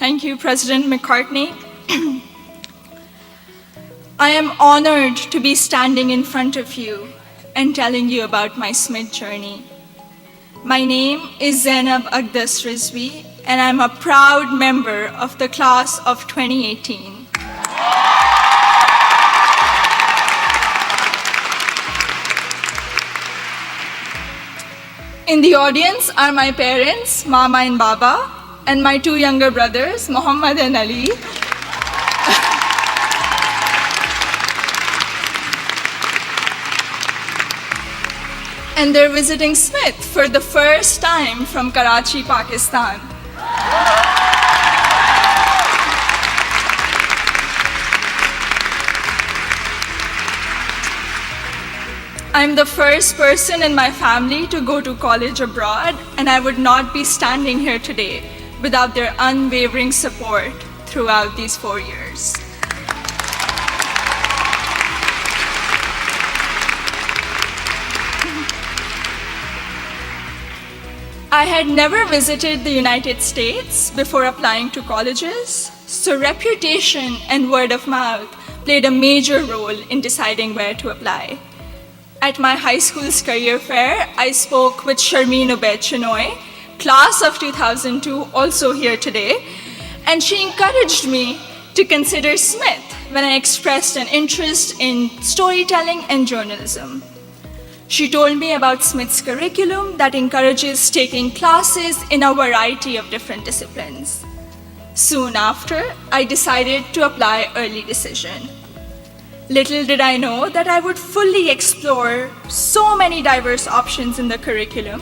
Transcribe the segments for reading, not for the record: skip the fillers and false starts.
Thank you, President McCartney. I am honored to be standing in front of you and telling you about my Smith journey. My name is Zainab Aqdas Rizvi, and I'm a proud member of the class of 2018. In the audience are my parents, Mama and Baba, and my two younger brothers, Muhammad and Ali. And they're visiting Smith for the first time from Karachi, Pakistan. I'm the first person in my family to go to college abroad, and I would not be standing here today without their unwavering support throughout these 4 years. I had never visited the United States before applying to colleges, so reputation and word of mouth played a major role in deciding where to apply. At my high school's career fair, I spoke with Sharmeen Obaid Chinoy, class of 2002, also here today, and she encouraged me to consider Smith when I expressed an interest in storytelling and journalism. She told me about Smith's curriculum that encourages taking classes in a variety of different disciplines. Soon after, I decided to apply early decision. Little did I know that I would fully explore so many diverse options in the curriculum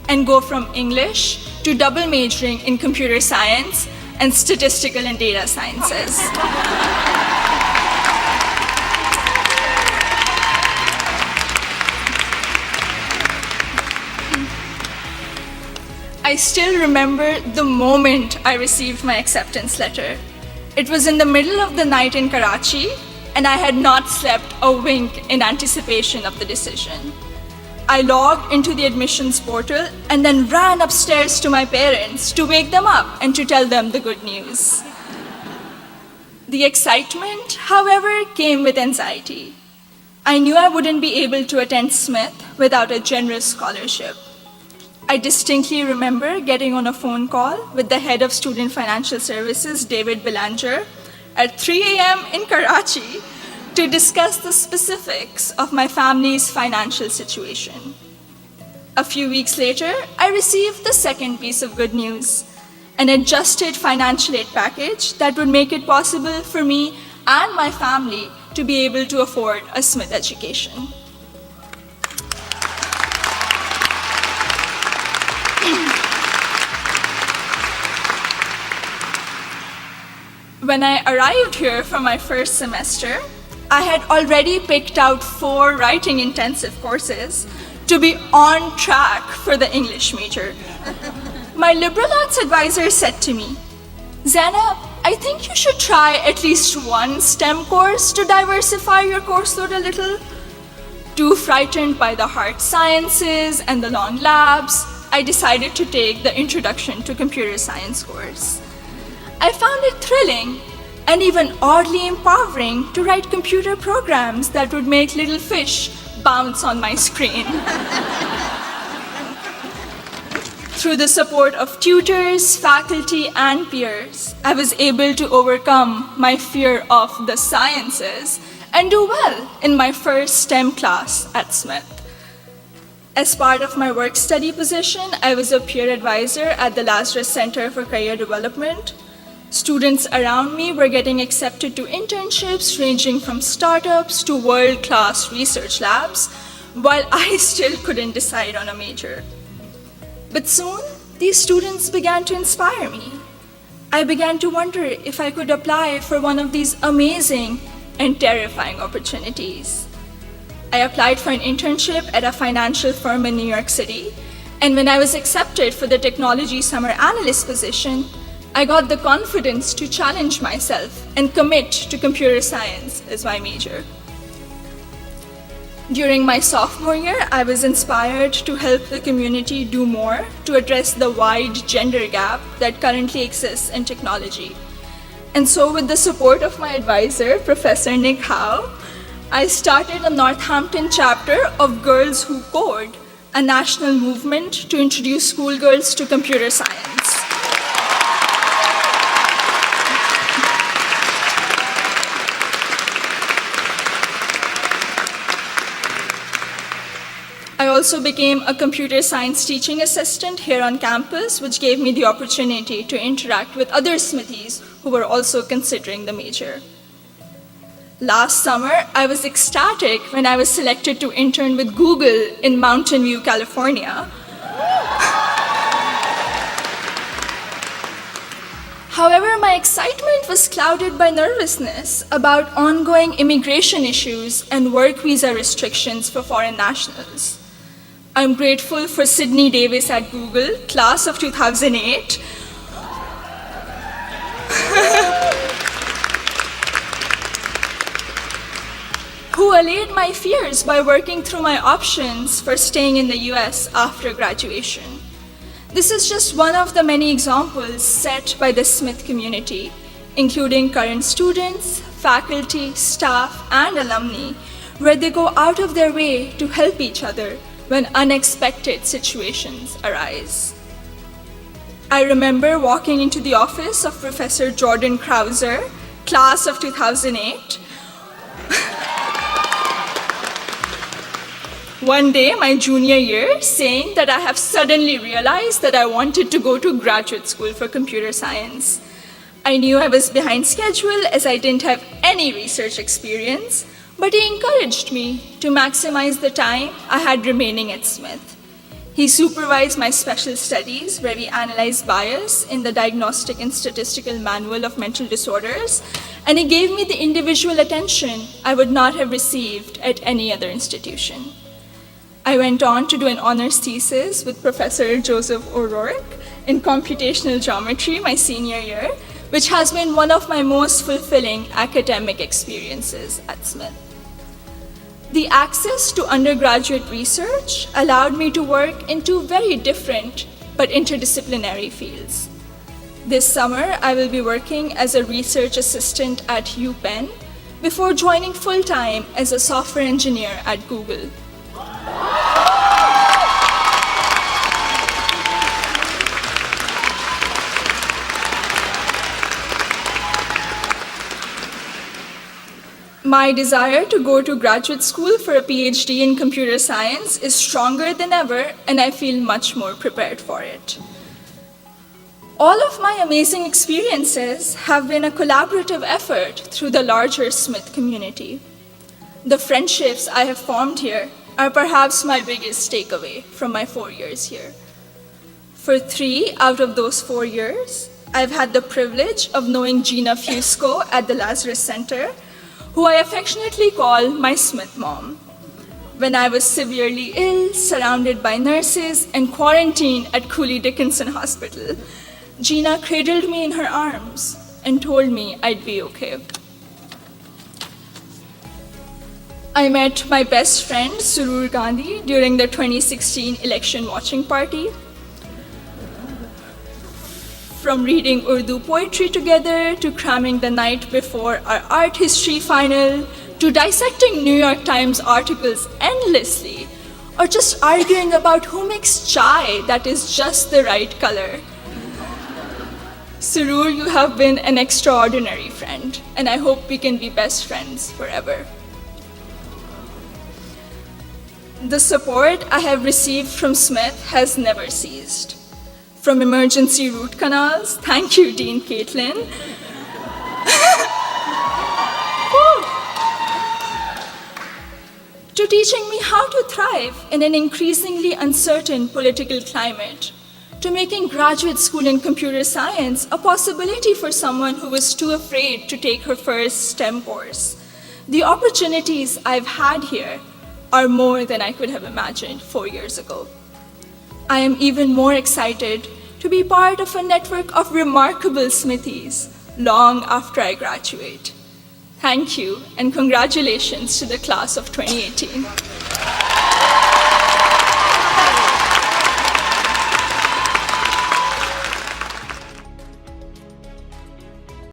and go from English to double majoring in computer science and statistical and data sciences. I still remember the moment I received my acceptance letter. It was in the middle of the night in Karachi, and I had not slept a wink in anticipation of the decision. I logged into the admissions portal and then ran upstairs to my parents to wake them up and to tell them the good news. The excitement, however, came with anxiety. I knew I wouldn't be able to attend Smith without a generous scholarship. I distinctly remember getting on a phone call with the head of Student Financial Services, David Belanger, at 3 a.m. in Karachi to discuss the specifics of my family's financial situation. A few weeks later, I received the second piece of good news, an adjusted financial aid package that would make it possible for me and my family to be able to afford a Smith education. When I arrived here for my first semester, I had already picked out 4 writing intensive courses to be on track for the English major. My liberal arts advisor said to me, "Zainab, I think you should try at least one STEM course to diversify your course load a little." Too frightened by the hard sciences and the long labs, I decided to take the Introduction to Computer Science course. I found it thrilling and even oddly empowering to write computer programs that would make little fish bounce on my screen. Through the support of tutors, faculty, and peers, I was able to overcome my fear of the sciences and do well in my first STEM class at Smith. As part of my work-study position, I was a peer advisor at the Lazarus Center for Career Development. Students around me were getting accepted to internships ranging from startups to world-class research labs, while I still couldn't decide on a major. But soon, these students began to inspire me. I began to wonder if I could apply for one of these amazing and terrifying opportunities. I applied for an internship at a financial firm in New York City, and when I was accepted for the technology summer analyst position, I got the confidence to challenge myself and commit to computer science as my major. During my sophomore year, I was inspired to help the community do more to address the wide gender gap that currently exists in technology. And so with the support of my advisor, Professor Nick Howe, I started a Northampton chapter of Girls Who Code, a national movement to introduce schoolgirls to computer science. I also became a computer science teaching assistant here on campus, which gave me the opportunity to interact with other Smithies who were also considering the major. Last summer, I was ecstatic when I was selected to intern with Google in Mountain View, California. However, my excitement was clouded by nervousness about ongoing immigration issues and work visa restrictions for foreign nationals. I'm grateful for Sydney Davis at Google, class of 2008. Who allayed my fears by working through my options for staying in the US after graduation. This is just one of the many examples set by the Smith community, including current students, faculty, staff, and alumni, where they go out of their way to help each other when unexpected situations arise. I remember walking into the office of Professor Jordan Krauser, class of 2008. One day, my junior year, saying that I have suddenly realized that I wanted to go to graduate school for computer science. I knew I was behind schedule as I didn't have any research experience, but he encouraged me to maximize the time I had remaining at Smith. He supervised my special studies, where we analyzed bias in the Diagnostic and Statistical Manual of Mental Disorders, and he gave me the individual attention I would not have received at any other institution. I went on to do an honors thesis with Professor Joseph O'Rourke in computational geometry my senior year, which has been one of my most fulfilling academic experiences at Smith. The access to undergraduate research allowed me to work in two very different but interdisciplinary fields. This summer, I will be working as a research assistant at UPenn before joining full-time as a software engineer at Google. My desire to go to graduate school for a PhD in computer science is stronger than ever, and I feel much more prepared for it. All of my amazing experiences have been a collaborative effort through the larger Smith community. The friendships I have formed here are perhaps my biggest takeaway from my 4 years here. For 3 out of those 4 years, I've had the privilege of knowing Gina Fusco at the Lazarus Center, who I affectionately call my Smith mom. When I was severely ill, surrounded by nurses, and quarantined at Cooley Dickinson Hospital, Gina cradled me in her arms and told me I'd be okay. I met my best friend, Surur Gandhi, during the 2016 election watching party. From reading Urdu poetry together, to cramming the night before our art history final, to dissecting New York Times articles endlessly, or just arguing about who makes chai that is just the right color. Surur, you have been an extraordinary friend, and I hope we can be best friends forever. The support I have received from Smith has never ceased. From emergency root canals, thank you, Dean Caitlin, to teaching me how to thrive in an increasingly uncertain political climate, to making graduate school in computer science a possibility for someone who was too afraid to take her first STEM course. The opportunities I've had here are more than I could have imagined 4 years ago. I am even more excited to be part of a network of remarkable Smithies long after I graduate. Thank you and congratulations to the class of 2018.